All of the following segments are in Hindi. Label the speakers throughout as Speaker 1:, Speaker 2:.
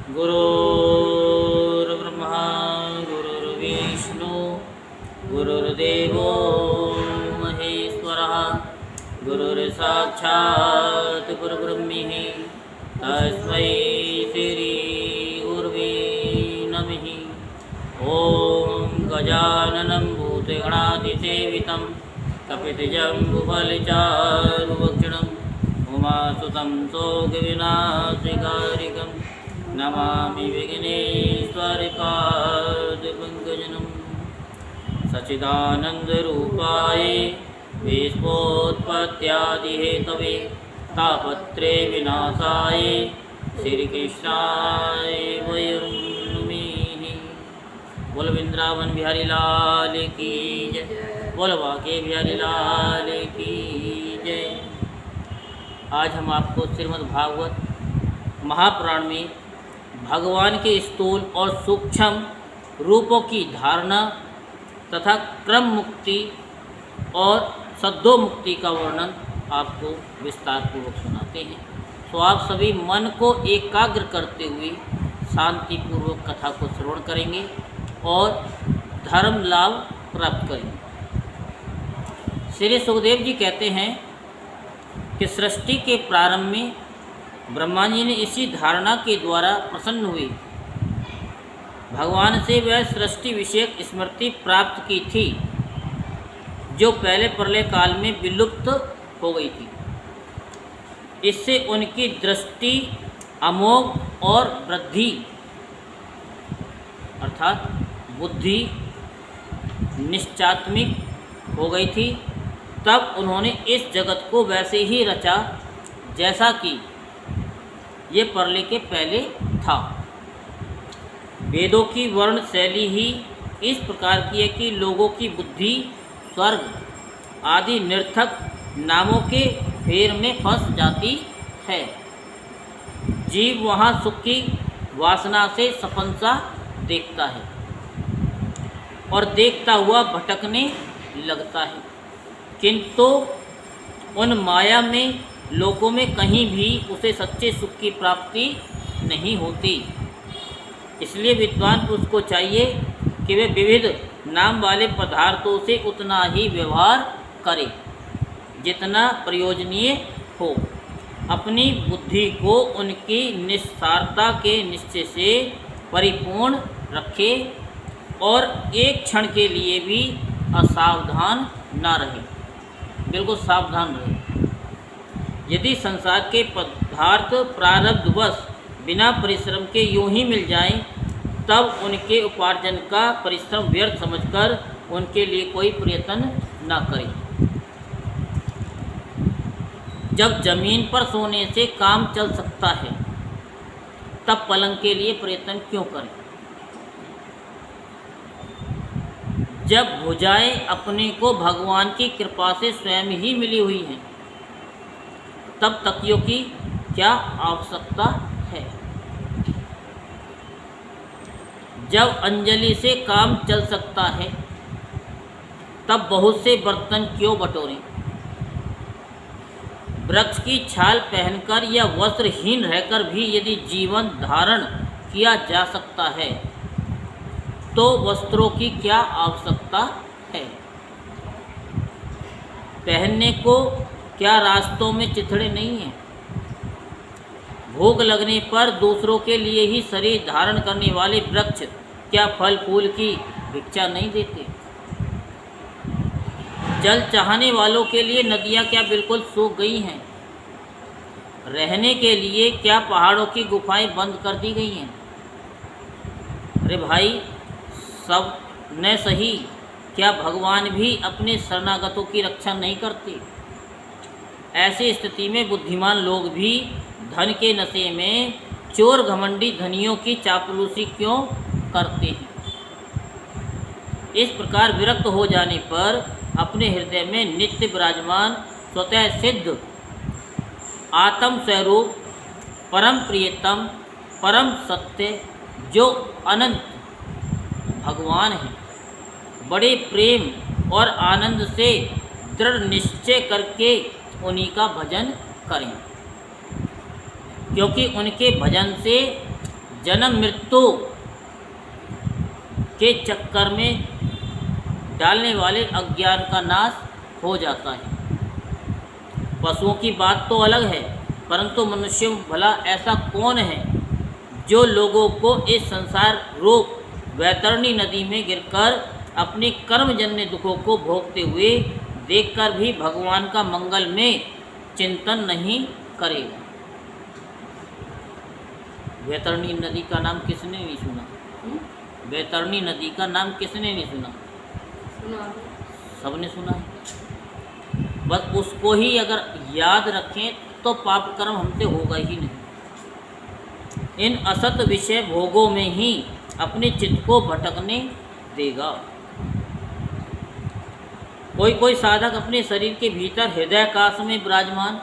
Speaker 1: गुरुर्ब्रह्मा गुरुर्विष्णु गुरुर्देवो महेश्वरः गुरुर्साक्षात् परब्रह्म तस्मै श्री गुरुवे नमः। ॐ गजाननं भूतगणाधिसेवितं कपितजम्बुफलचारुभक्षणं उमासुतं शोकविनाशकारिकं नमामि विघ्नेश्वरपादपङ्कजं। सच्चिदानन्दरूपाय विश्वोत्पत्त्यादिहेतवे तापत्रे विनाशाय श्रीकृष्णाय वयं नमः। बोल वृंदावन बिहारी लाल की जय, बोल बांके बिहारी लाल की जय। आज हम आपको श्रीमद् भागवत महापुराण में भगवान के स्थूल और सूक्ष्म रूपों की धारणा तथा क्रम मुक्ति और सद्दो मुक्ति का वर्णन आपको विस्तार पूर्वक सुनाते हैं। तो आप सभी मन को एकाग्र करते हुए शांतिपूर्वक कथा को श्रवण करेंगे और धर्म लाभ प्राप्त करेंगे। श्री सुखदेव जी कहते हैं कि सृष्टि के प्रारंभ में ब्रह्मा जी ने इसी धारणा के द्वारा प्रसन्न हुए भगवान से वह सृष्टि विषयक स्मृति प्राप्त की थी जो पहले प्रलय काल में विलुप्त हो गई थी। इससे उनकी दृष्टि अमोघ और वृद्धि अर्थात बुद्धि निश्चात्मिक हो गई थी। तब उन्होंने इस जगत को वैसे ही रचा जैसा कि ये प्रलय के पहले था। वेदों की वर्ण शैली ही इस प्रकार की है कि लोगों की बुद्धि स्वर्ग आदि निर्थक नामों के फेर में फंस जाती है। जीव वहाँ सुख की वासना से सपंसा देखता है और देखता हुआ भटकने लगता है, किंतु उन माया में लोगों में कहीं भी उसे सच्चे सुख की प्राप्ति नहीं होती। इसलिए विद्वान पुरुष को चाहिए कि वे विविध नाम वाले पदार्थों से उतना ही व्यवहार करे जितना प्रयोजनीय हो। अपनी बुद्धि को उनकी निस्सारता के निश्चय से परिपूर्ण रखे और एक क्षण के लिए भी असावधान न रहे, बिल्कुल सावधान रहे। यदि संसार के पदार्थ प्रारब्धवश बिना परिश्रम के यूं ही मिल जाएं, तब उनके उपार्जन का परिश्रम व्यर्थ समझकर उनके लिए कोई प्रयत्न न करें। जब जमीन पर सोने से काम चल सकता है, तब पलंग के लिए प्रयत्न क्यों करें। जब भुजाएं अपने को भगवान की कृपा से स्वयं ही मिली हुई हैं, तब तकियों की क्या आवश्यकता है। जब अंजलि से काम चल सकता है, तब बहुत से बर्तन क्यों बटोरें। वृक्ष की छाल पहनकर या वस्त्रहीन रहकर भी यदि जीवन धारण किया जा सकता है, तो वस्त्रों की क्या आवश्यकता है। पहनने को क्या रास्तों में चिथड़े नहीं हैं। भूख लगने पर दूसरों के लिए ही शरीर धारण करने वाले वृक्ष क्या फल फूल की भिक्षा नहीं देते। जल चाहने वालों के लिए नदियाँ क्या बिल्कुल सूख गई हैं। रहने के लिए क्या पहाड़ों की गुफाएं बंद कर दी गई हैं। अरे भाई, सब न सही, क्या भगवान भी अपने शरणागतों की रक्षा नहीं करते। ऐसी स्थिति में बुद्धिमान लोग भी धन के नशे में चोर घमंडी धनियों की चापलूसी क्यों करते हैं। इस प्रकार विरक्त हो जाने पर अपने हृदय में नित्य विराजमान स्वतः सिद्ध आत्म स्वरूप परम प्रियतम परम सत्य जो अनंत भगवान है, बड़े प्रेम और आनंद से दृढ़ निश्चय करके उन्हीं का भजन करें, क्योंकि उनके भजन से जन्म मृत्यु के चक्कर में डालने वाले अज्ञान का नाश हो जाता है। पशुओं की बात तो अलग है, परंतु मनुष्यों में भला ऐसा कौन है जो लोगों को इस संसार रूप वैतरणी नदी में गिरकर अपने कर्मजन्य दुखों को भोगते हुए देखकर भी भगवान का मंगल में चिंतन नहीं करेगा। वैतरणी नदी का नाम किसने नहीं सुना? वैतरणी नदी का नाम किसने नहीं सुना? सबने सुना है। बस उसको ही अगर याद रखें तो पाप कर्म हमसे होगा ही नहीं। इन असत विषय भोगों में ही अपने चित्त को भटकने देगा। कोई कोई साधक अपने शरीर के भीतर हृदयाकाश में विराजमान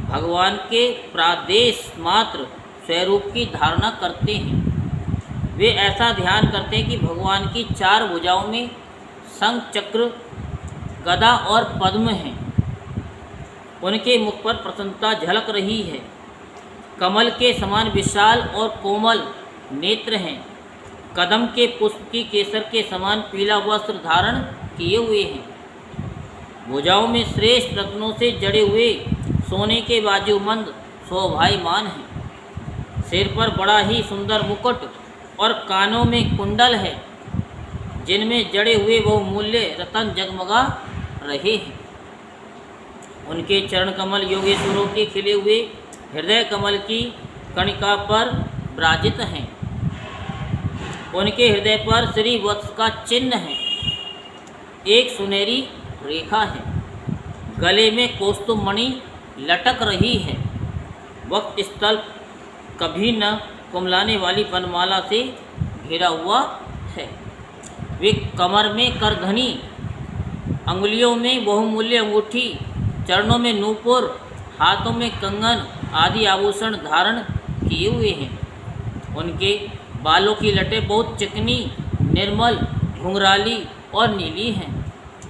Speaker 1: भगवान के प्रादेश मात्र स्वरूप की धारणा करते हैं। वे ऐसा ध्यान करते हैं कि भगवान की 4 भुजाओं में शंख, चक्र, गदा और पद्म हैं। उनके मुख पर प्रसन्नता झलक रही है। कमल के समान विशाल और कोमल नेत्र हैं। कदम के पुष्प की केसर के समान पीला वस्त्र धारण किए हुए हैं। भुजाओं में श्रेष्ठ रत्नों से जड़े हुए सोने के बाजूबंद शोभायमान हैं। सिर पर बड़ा ही सुंदर मुकुट और कानों में कुंडल है, जिनमें जड़े हुए बहुमूल्य रत्न जगमगा रहे हैं। उनके चरण कमल योगेश्वरों के खिले हुए हृदय कमल की कणिका पर विराजित हैं। उनके हृदय पर श्री वत्स का चिन्ह है। एक सुनहरी रेखा है। गले में कौस्तुभ मणि लटक रही है। वक्ष स्थल कभी न कुमलाने वाली वनमाला से घिरा हुआ है। वे कमर में करधनी, अंगुलियों में बहुमूल्य अंगूठी, चरणों में नूपुर, हाथों में कंगन आदि आभूषण धारण किए हुए हैं। उनके बालों की लटें बहुत चिकनी, निर्मल, घुंघराली और नीली हैं।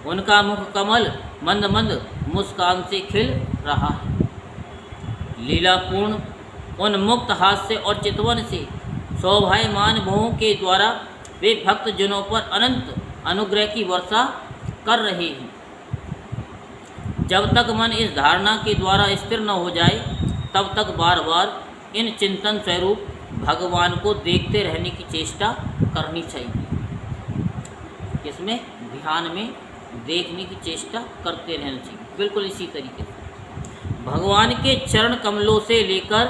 Speaker 1: उनका मुख कमल मंद मंद मुस्कान से खिल रहा है। लीलापूर्ण उन्मुक्त हास्य और चितवन से शोभायमान भुवों के द्वारा वे भक्तजनों पर अनंत अनुग्रह की वर्षा कर रहे हैं। जब तक मन इस धारणा के द्वारा स्थिर न हो जाए, तब तक बार बार इन चिंतन स्वरूप भगवान को देखते रहने की चेष्टा करनी चाहिए। इसमें ध्यान में देखने की चेष्टा करते रहना चाहिए। बिल्कुल इसी तरीके से भगवान के चरण कमलों से लेकर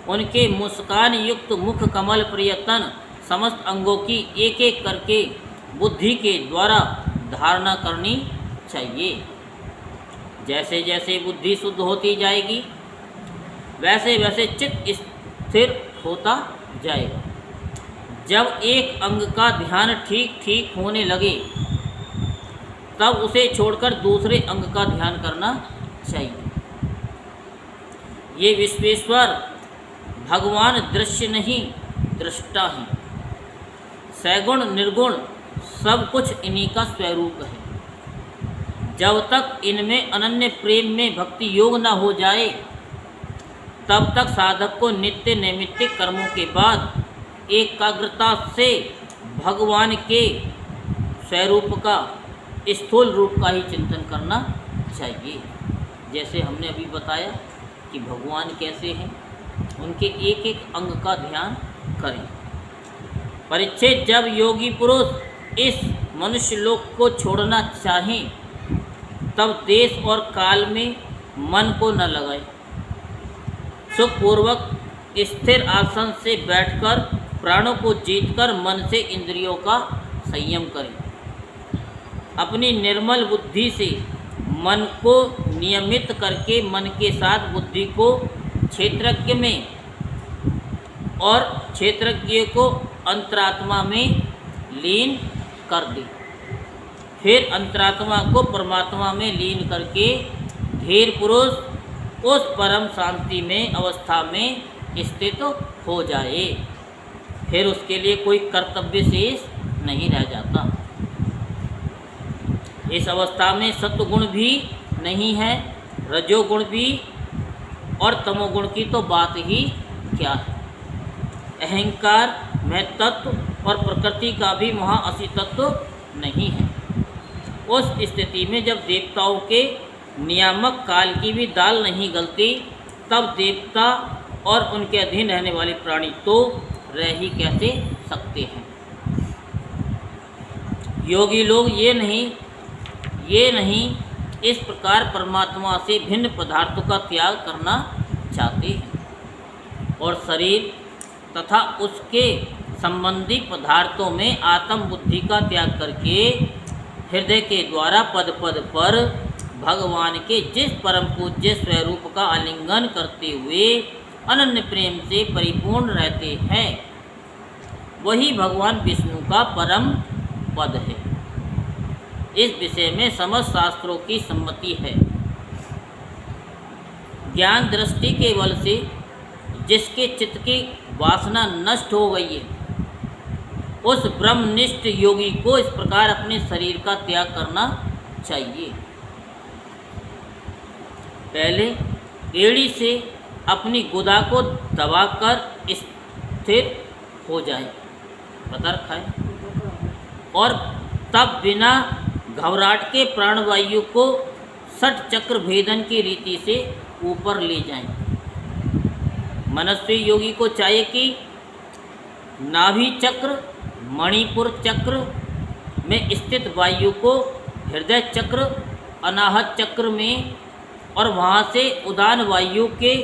Speaker 1: उनके मुस्कान युक्त मुख कमल प्रयत्न समस्त अंगों की एक एक करके बुद्धि के द्वारा धारणा करनी चाहिए। जैसे जैसे बुद्धि शुद्ध होती जाएगी, वैसे वैसे चित्त स्थिर होता जाएगा। जब एक अंग का ध्यान ठीक ठीक होने लगे, तब उसे छोड़कर दूसरे अंग का ध्यान करना चाहिए। ये विश्वेश्वर भगवान दृश्य नहीं, दृष्टा हैं। सैगुण निर्गुण सब कुछ इन्हीं का स्वरूप है। जब तक इनमें अनन्य प्रेम में भक्ति योग न हो जाए, तब तक साधक को नित्य नैमित्तिक कर्मों के बाद एकाग्रता से भगवान के स्वरूप का, स्थूल रूप का ही चिंतन करना चाहिए। जैसे हमने अभी बताया कि भगवान कैसे हैं, उनके एक एक अंग का ध्यान करें। परीक्षित, जब योगी पुरुष इस मनुष्य लोक को छोड़ना चाहें, तब देश और काल में मन को न लगाए। सुखपूर्वक स्थिर आसन से बैठकर प्राणों को जीतकर मन से इंद्रियों का संयम करें। अपनी निर्मल बुद्धि से मन को नियमित करके मन के साथ बुद्धि को क्षेत्रज्ञ में और क्षेत्रज्ञ को अंतरात्मा में लीन कर दे। फिर अंतरात्मा को परमात्मा में लीन करके धीर पुरुष उस परम शांति में अवस्था में स्थित हो जाए। फिर उसके लिए कोई कर्तव्य शेष नहीं रह जाता। इस अवस्था में सत्वगुण भी नहीं है, रजोगुण भी, और तमोगुण की तो बात ही क्या है। अहंकार महत्त्व और प्रकृति का भी वहाँ अस्तित्व नहीं है। उस स्थिति में जब देवताओं के नियामक काल की भी दाल नहीं गलती, तब देवता और उनके अधीन रहने वाले प्राणी तो रह ही कैसे सकते हैं। योगी लोग ये नहीं इस प्रकार परमात्मा से भिन्न पदार्थों का त्याग करना चाहते हैं और शरीर तथा उसके संबंधी पदार्थों में आत्म बुद्धि का त्याग करके हृदय के द्वारा पद पद पर भगवान के जिस परम पूज्य स्वरूप का आलिंगन करते हुए अनन्य प्रेम से परिपूर्ण रहते हैं, वही भगवान विष्णु का परम पद है। इस विषय में समस्त शास्त्रों की सम्मति है। ज्ञान दृष्टि के बल से जिसके चित्त की वासना नष्ट हो गई है, उस ब्रह्मनिष्ठ योगी को इस प्रकार अपने शरीर का त्याग करना चाहिए। पहले एड़ी से अपनी गुदा को दबाकर स्थिर हो जाए, बता रखा है, और तब बिना घबराहट के प्राणवायु को 60 चक्र भेदन की रीति से ऊपर ले जाएं। मनस्वी योगी को चाहिए कि नाभि चक्र, मणिपुर चक्र में स्थित वायु को हृदय चक्र, अनाहत चक्र में और वहाँ से उदान वायु के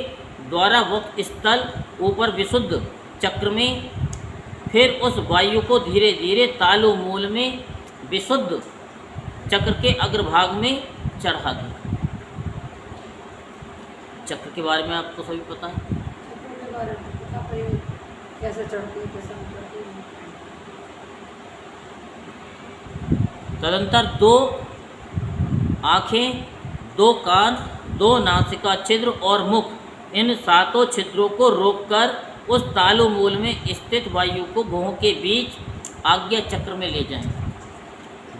Speaker 1: द्वारा वक्त स्थल ऊपर विशुद्ध चक्र में, फिर उस वायु को धीरे धीरे तालु मूल में विशुद्ध चक्र के अग्रभाग में चढ़ा दें। चक्र के बारे में आपको सभी पता है।
Speaker 2: कैसे चढ़ती है, कैसे नहीं चढ़ती है।
Speaker 1: तदंतर 2 आँखें, 2 कान, 2 नासिका छिद्र और मुख, इन 7 छिद्रों को रोककर उस तालु मूल में स्थित वायु को भुवों के बीच आज्ञा चक्र में ले जाएं।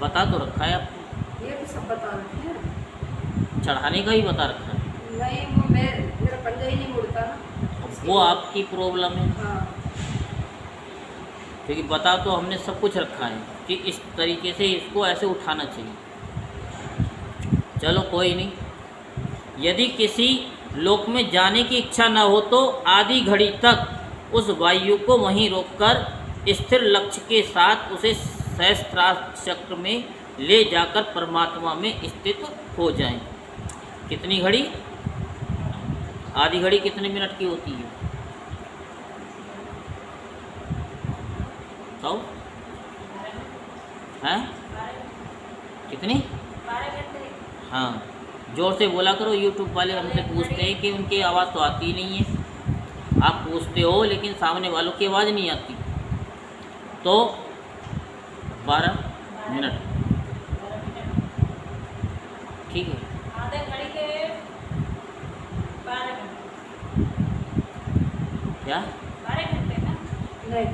Speaker 1: बता तो रखा है आपको,
Speaker 2: ये तो सब बता रखे हैं।
Speaker 1: चढ़ाने का ही बता रखा है।
Speaker 2: नहीं, वो मेरा पंजा ही नहीं मुड़ता ना,
Speaker 1: वो आपकी प्रॉब्लम है।
Speaker 2: हाँ।
Speaker 1: क्योंकि बता तो हमने सब कुछ रखा है कि इस तरीके से इसको ऐसे उठाना चाहिए। चलो कोई नहीं। यदि किसी लोक में जाने की इच्छा न हो तो आधी घड़ी तक उस वायु को वहीं रोककर स्थिर लक्ष्य के साथ उसे सहस्त्रार चक्र में ले जाकर परमात्मा में स्थित हो जाएं। कितनी घड़ी? आधी घड़ी कितने मिनट की होती है? तो हैं कितनी?
Speaker 2: 12 घंटे।
Speaker 1: हाँ, जोर से बोला करो। यूट्यूब वाले हमसे पूछते हैं कि उनकी आवाज़ तो आती नहीं है। आप पूछते हो लेकिन सामने वालों की आवाज़ नहीं आती। तो 12 मिनट, ठीक है।
Speaker 2: आधे घड़ी के 12 घंटे।
Speaker 1: क्या?
Speaker 2: 12 घंटे ना? नहीं,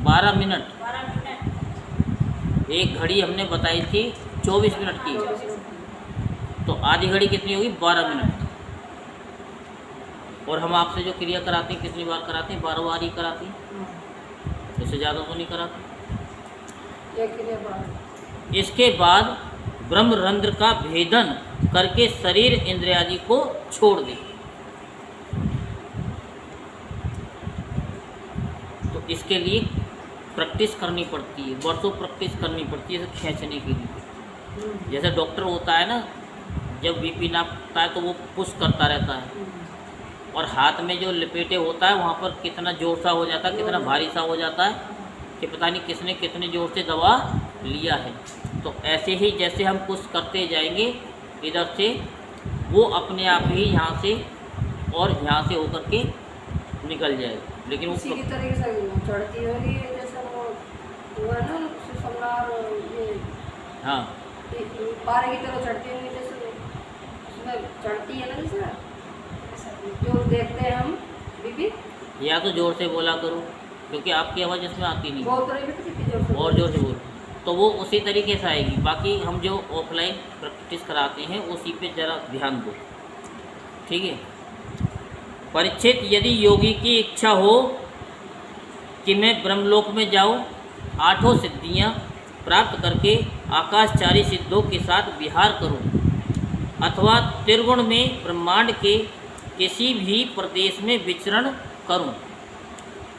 Speaker 1: 12 मिनट।
Speaker 2: 12 मिनट।
Speaker 1: एक घड़ी हमने बताई थी 24 मिनट की, तो आधी घड़ी कितनी होगी? 12 मिनट। और हम आपसे जो क्रिया कराते हैं कितनी बार कराते हैं? 12 बार ही कराते हैं, इससे ज़्यादा तो नहीं कराते।
Speaker 2: एक क्रिया बाद।
Speaker 1: इसके बाद ब्रह्मरंध्र का भेदन करके शरीर इंद्रियादि को छोड़ दे। तो इसके लिए प्रैक्टिस करनी पड़ती है, वर्षों प्रैक्टिस करनी पड़ती है इसे खींचने के लिए। जैसे डॉक्टर होता है ना, जब बीपी नापता है तो वो पुश करता रहता है, और हाथ में जो लपेटे होता है वहाँ पर कितना जोर सा हो जाता है, कितना भारी सा हो जाता है कि पता नहीं किसने कितने जोर से दवा लिया है। तो ऐसे ही जैसे हम पुश करते जाएंगे इधर से, वो अपने आप ही यहाँ से और यहाँ से होकर के निकल जाएगा। लेकिन वो
Speaker 2: उसी की तरीके से चढ़ती होगी, जैसे वो है ना सुसमनार, ये
Speaker 1: हाँ
Speaker 2: पारे की तरह चढ़ती होगी, जैसे उसमें चढ़ती है ना, जैसे जो देखते हैं हम बीबी।
Speaker 1: या तो जोर से बोला करो क्योंकि आपकी आवाज़ इसमें आती नहीं,
Speaker 2: बहुत तरीके से कितनी जोर से
Speaker 1: और जोर से बोलो तो वो उसी तरीके से आएगी। बाकी हम जो ऑफलाइन प्रैक्टिस कराते हैं उसी पे ज़रा ध्यान दो, ठीक है। परीक्षित, यदि योगी की इच्छा हो कि मैं ब्रह्मलोक में जाऊं, 8 सिद्धियां प्राप्त करके आकाशचारी सिद्धों के साथ विहार करूं, अथवा त्रिगुण में ब्रह्मांड के किसी भी प्रदेश में विचरण करूं,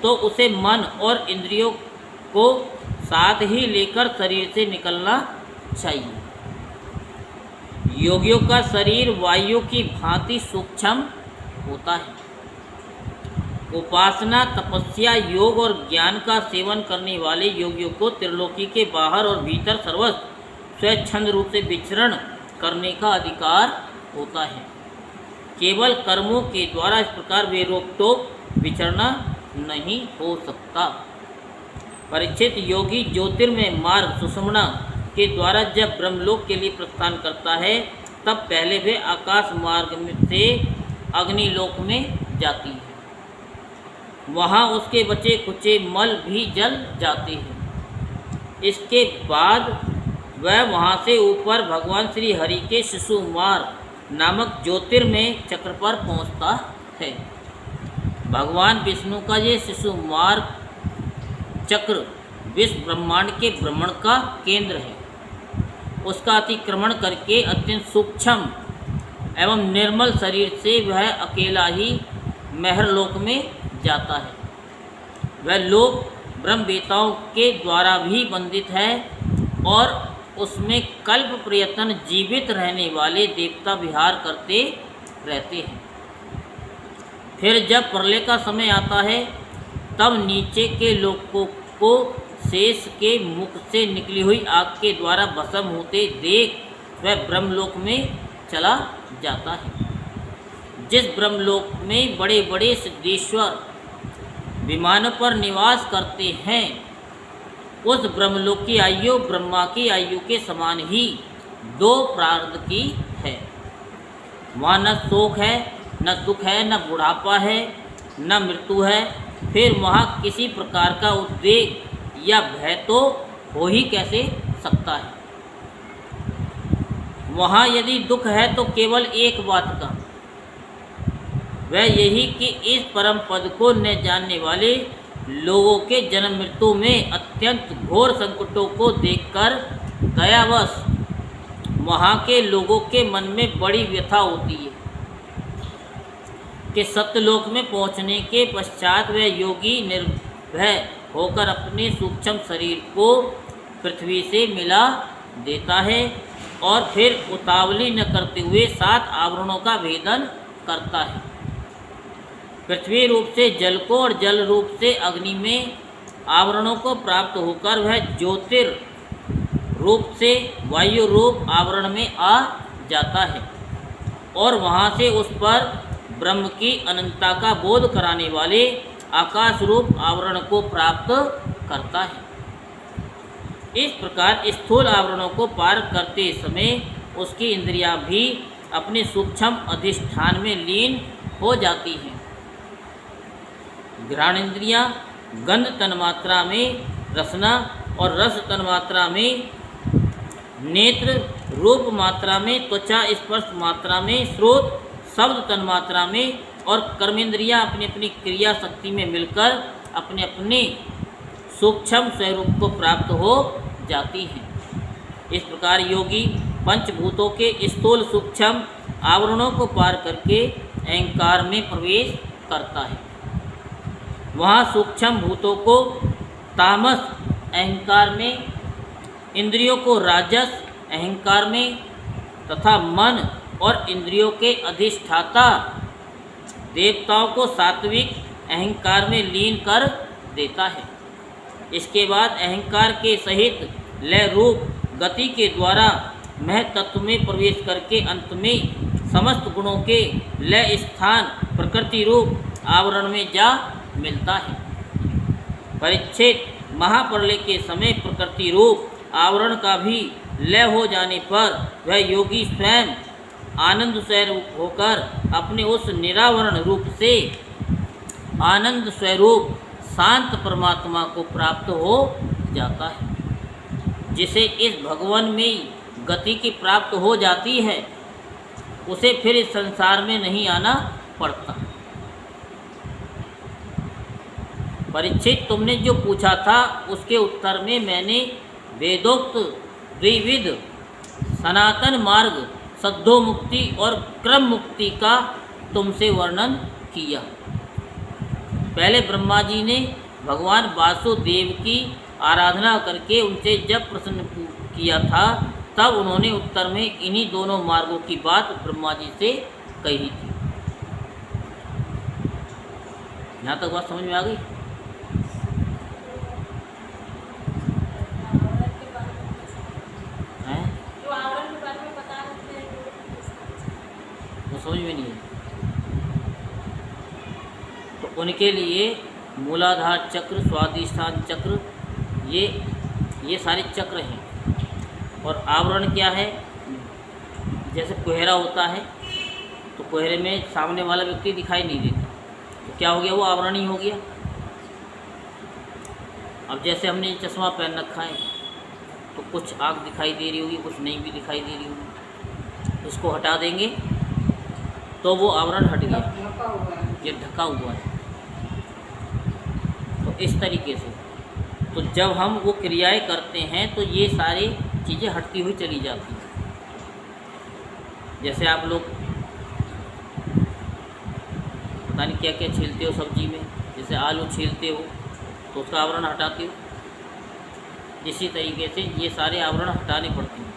Speaker 1: तो उसे मन और इंद्रियों को साथ ही लेकर शरीर से निकलना चाहिए। योगियों का शरीर वायु की भांति सूक्ष्म होता है। उपासना, तपस्या, योग और ज्ञान का सेवन करने वाले योगियों को त्रिलोकी के बाहर और भीतर सर्वत्र स्वच्छंद रूप से विचरण करने का अधिकार होता है। केवल कर्मों के द्वारा इस प्रकार वे रोक टोक विचरना नहीं हो सकता। परीक्षित, योगी ज्योतिर्मय मार्ग सुषुम्ना के द्वारा जब ब्रह्मलोक के लिए प्रस्थान करता है, तब पहले वे आकाश मार्ग से अग्निलोक में जाती है। वहाँ उसके बचे कुचे मल भी जल जाते हैं। इसके बाद वह वहाँ से ऊपर भगवान श्री हरि के शिशुमार नामक ज्योतिर्मय चक्र पर पहुँचता है। भगवान विष्णु का ये शिशुमार चक्र विश्व ब्रह्मांड के भ्रमण का केंद्र है। उसका अतिक्रमण करके अत्यंत सूक्ष्म एवं निर्मल शरीर से वह अकेला ही महरलोक में जाता है। वह लोक ब्रह्मवेताओं के द्वारा भी बंदित है और उसमें कल्प प्रयत्न जीवित रहने वाले देवता विहार करते रहते हैं। फिर जब प्रलय का समय आता है, तब नीचे के लोकों को शेष के मुख से निकली हुई आग के द्वारा भस्म होते देख वह ब्रह्मलोक में चला जाता है। जिस ब्रह्मलोक में बड़े बड़े सिद्धेश्वर विमानों पर निवास करते हैं, उस ब्रह्मलोक की आयु ब्रह्मा की आयु के समान ही 2 प्रार्ध की है। वहाँ न शोक है, न दुख है, न बुढ़ापा है, न मृत्यु है। फिर वहाँ किसी प्रकार का उद्वेग या भय तो हो ही कैसे सकता है। वहाँ यदि दुख है तो केवल एक बात का, वह यही कि इस परम पद को न जानने वाले लोगों के जन्म मृत्यु में अत्यंत घोर संकटों को देखकर दयावश वहाँ के लोगों के मन में बड़ी व्यथा होती है कि सत्यलोक में पहुँचने के पश्चात वह योगी निर्भय होकर अपने सूक्ष्म शरीर को पृथ्वी से मिला देता है और फिर उतावली न करते हुए 7 आवरणों का भेदन करता है। पृथ्वी रूप से जल को और जल रूप से अग्नि में आवरणों को प्राप्त होकर वह ज्योतिर रूप से वायु रूप आवरण में आ जाता है और वहाँ से उस पर ब्रह्म की अनंतता का बोध कराने वाले आकाश रूप आवरण को प्राप्त करता है। इस प्रकार स्थूल आवरणों को पार करते समय उसकी इंद्रियां भी अपने सूक्ष्म अधिष्ठान में लीन हो जाती हैं। घ्राणेन्द्रियां गंध तन्मात्रा में, रसना और रस तन्मात्रा में, नेत्र रूप मात्रा में, त्वचा स्पर्श मात्रा में, श्रोत शब्द तन्मात्रा में और कर्मेंद्रियां अपनी अपनी क्रिया शक्ति में मिलकर अपने अपने सूक्ष्म स्वरूप को प्राप्त हो जाती हैं। इस प्रकार योगी पंचभूतों के स्थूल सूक्ष्म आवरणों को पार करके अहंकार में प्रवेश करता है। वहाँ सूक्ष्म भूतों को तामस अहंकार में, इंद्रियों को राजस अहंकार में तथा मन और इंद्रियों के अधिष्ठाता देवताओं को सात्विक अहंकार में लीन कर देता है। इसके बाद अहंकार के सहित लय रूप गति के द्वारा महतत्व में प्रवेश करके अंत में समस्त गुणों के लय स्थान प्रकृति रूप आवरण में जा मिलता है। परीक्षित, महाप्रलय के समय प्रकृति रूप आवरण का भी लय हो जाने पर वह योगी स्वयं आनंद स्वरूप होकर अपने उस निरावरण रूप से आनंद स्वरूप शांत परमात्मा को प्राप्त हो जाता है। जिसे इस भगवान में गति की प्राप्त हो जाती है, उसे फिर इस संसार में नहीं आना पड़ता। परीक्षित, तुमने जो पूछा था उसके उत्तर में मैंने वेदोक्त द्विविध सनातन मार्ग, सद्धो मुक्ति और क्रम मुक्ति का तुमसे वर्णन किया। पहले ब्रह्मा जी ने भगवान वासुदेव की आराधना करके उनसे जब प्रश्न किया था, तब उन्होंने उत्तर में इन्हीं दोनों मार्गों की बात ब्रह्मा जी से कही थी। यहाँ तक बात समझ में आ गई? हैं? वो समझ में नहीं है। तो उनके लिए मूलाधार चक्र, स्वादिष्ठान चक्र, ये सारे चक्र हैं। और आवरण क्या है? जैसे कोहरा होता है तो कोहरे में सामने वाला व्यक्ति दिखाई नहीं देता, तो क्या हो गया? वो आवरण ही हो गया। अब जैसे हमने ये चश्मा पहन रखा है तो कुछ आँख दिखाई दे रही होगी, कुछ नहीं भी दिखाई दे रही होगी। इसको हटा देंगे तो वो आवरण हट गया,
Speaker 2: ढका हुआ है।
Speaker 1: ये ढका हुआ है। तो इस तरीके से तो जब हम वो क्रियाएं करते हैं तो ये सारी चीज़ें हटती हुई चली जाती हैं। जैसे आप लोग पता नहीं क्या क्या छीलते हो सब्जी में, जैसे आलू छीलते हो तो उसका आवरण हटाते हो, इसी तरीके से ये सारे आवरण हटाने पड़ते हैं।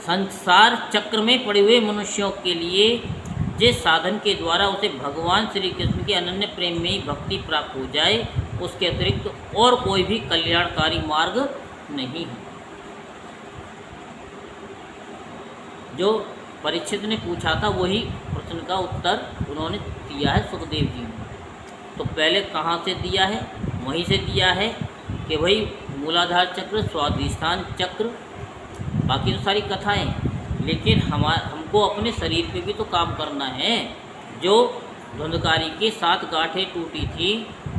Speaker 1: संसार चक्र में पड़े हुए मनुष्यों के लिए जिस साधन के द्वारा उसे भगवान श्री कृष्ण के अनन्य प्रेम में ही भक्ति प्राप्त हो जाए, उसके अतिरिक्त और कोई भी कल्याणकारी मार्ग नहीं है। जो परीक्षित ने पूछा था वही प्रश्न का उत्तर उन्होंने दिया है सुखदेव जी ने। तो पहले कहाँ से दिया है? वहीं से दिया है कि भाई मूलाधार चक्र, स्वाधिष्ठान चक्र, बाकी तो सारी कथाएं, लेकिन हमको अपने शरीर पे भी तो काम करना है। जो धुंधकारी की 7 गांठें टूटी थी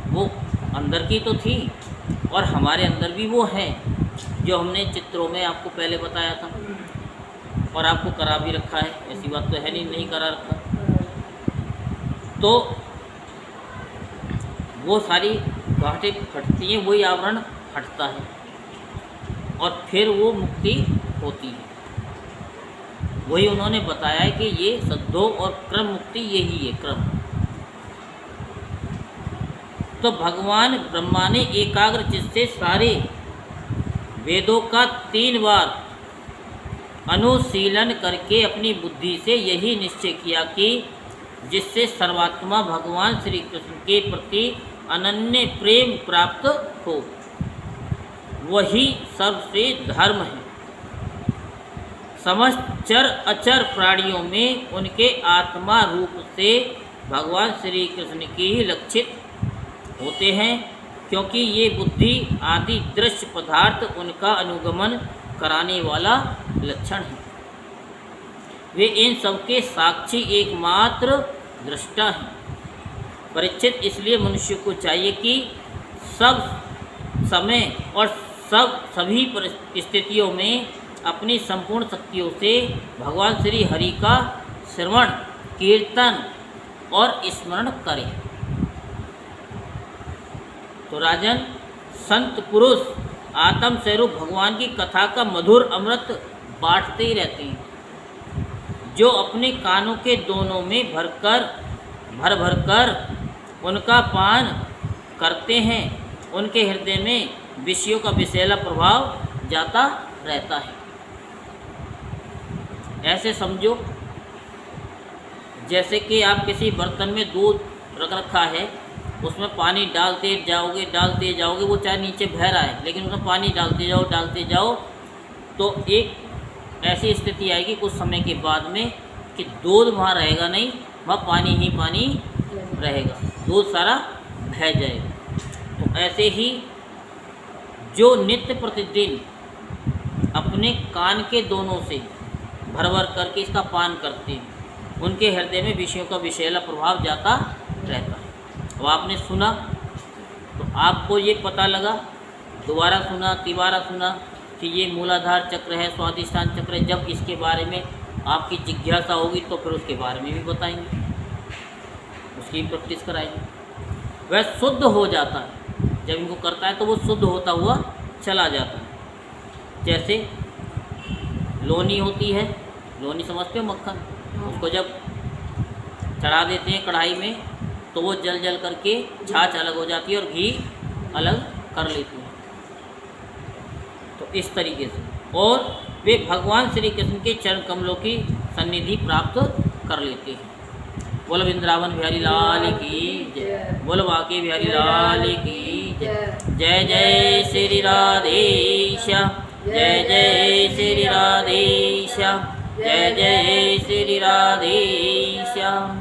Speaker 1: वो अंदर की तो थी, और हमारे अंदर भी वो है जो हमने चित्रों में आपको पहले बताया था, और आपको करा भी रखा है। ऐसी बात तो है नहीं करा रखा। तो वो सारी गांठें फटती हैं, वही आवरण हटता है और फिर वो मुक्ति होती है। वही उन्होंने बताया है कि ये सद्धो और क्रम मुक्ति यही है, क्रम। तो भगवान ब्रह्मा ने एकाग्र चित्त से सारे वेदों का 3 बार अनुशीलन करके अपनी बुद्धि से यही निश्चय किया कि जिससे सर्वात्मा भगवान श्री कृष्ण के प्रति अनन्य प्रेम प्राप्त हो, वही सर्वश्रेष्ठ धर्म है। समस्त चर अचर प्राणियों में उनके आत्मा रूप से भगवान श्री कृष्ण के ही लक्षित होते हैं, क्योंकि ये बुद्धि आदि दृश्य पदार्थ उनका अनुगमन कराने वाला लक्षण है। वे इन सबके साक्षी एकमात्र दृष्टा हैं। परीक्षित, इसलिए मनुष्य को चाहिए कि सब समय और सभी परिस्थितियों में अपनी संपूर्ण शक्तियों से भगवान श्री हरि का श्रवण, कीर्तन और स्मरण करें। तो राजन, संत पुरुष आत्म स्वरूप भगवान की कथा का मधुर अमृत बांटते ही रहते हैं। जो अपने कानों के दोनों में भर भर कर उनका पान करते हैं, उनके हृदय में विषयों का विषैला प्रभाव जाता रहता है। ऐसे समझो जैसे कि आप किसी बर्तन में दूध रख रखा है, उसमें पानी डालते जाओगे, वो चाहे नीचे बह रहा है लेकिन उसमें पानी डालते जाओ तो एक ऐसी स्थिति आएगी कुछ समय के बाद में कि दूध वहाँ रहेगा नहीं, वहाँ पानी ही पानी रहेगा, दूध सारा बह जाएगा। तो ऐसे ही जो नित्य प्रतिदिन अपने कान के दोनों से भर करके इसका पान करते हैं, उनके हृदय में विषयों का विषैला प्रभाव जाता रहता है। अब आपने सुना तो आपको ये पता लगा, दोबारा सुना, तिबारा सुना कि ये मूलाधार चक्र है, स्वाधिष्ठान चक्र है। जब इसके बारे में आपकी जिज्ञासा होगी तो फिर उसके बारे में भी बताएंगे, उसकी प्रैक्टिस कराएंगे। वह शुद्ध हो जाता है। जब इनको करता है तो वो शुद्ध होता हुआ चला जाता है। जैसे लोनी होती है, लोनी समझते हो, मक्खन, उसको जब चढ़ा देते हैं कढ़ाई में तो वो जल जल करके छाछ अलग हो जाती है और घी अलग कर लेती है। तो इस तरीके से और वे भगवान श्री कृष्ण के चरण कमलों की सन्निधि प्राप्त कर लेते हैं। बोलो वृंदावन बिहारी लाल की जय, बोलो बांके बिहारी लाल की जय। जय जय श्री राधेश्याम, जय जय श्री राधेश्याम, जय जय श्री राधेश्याम।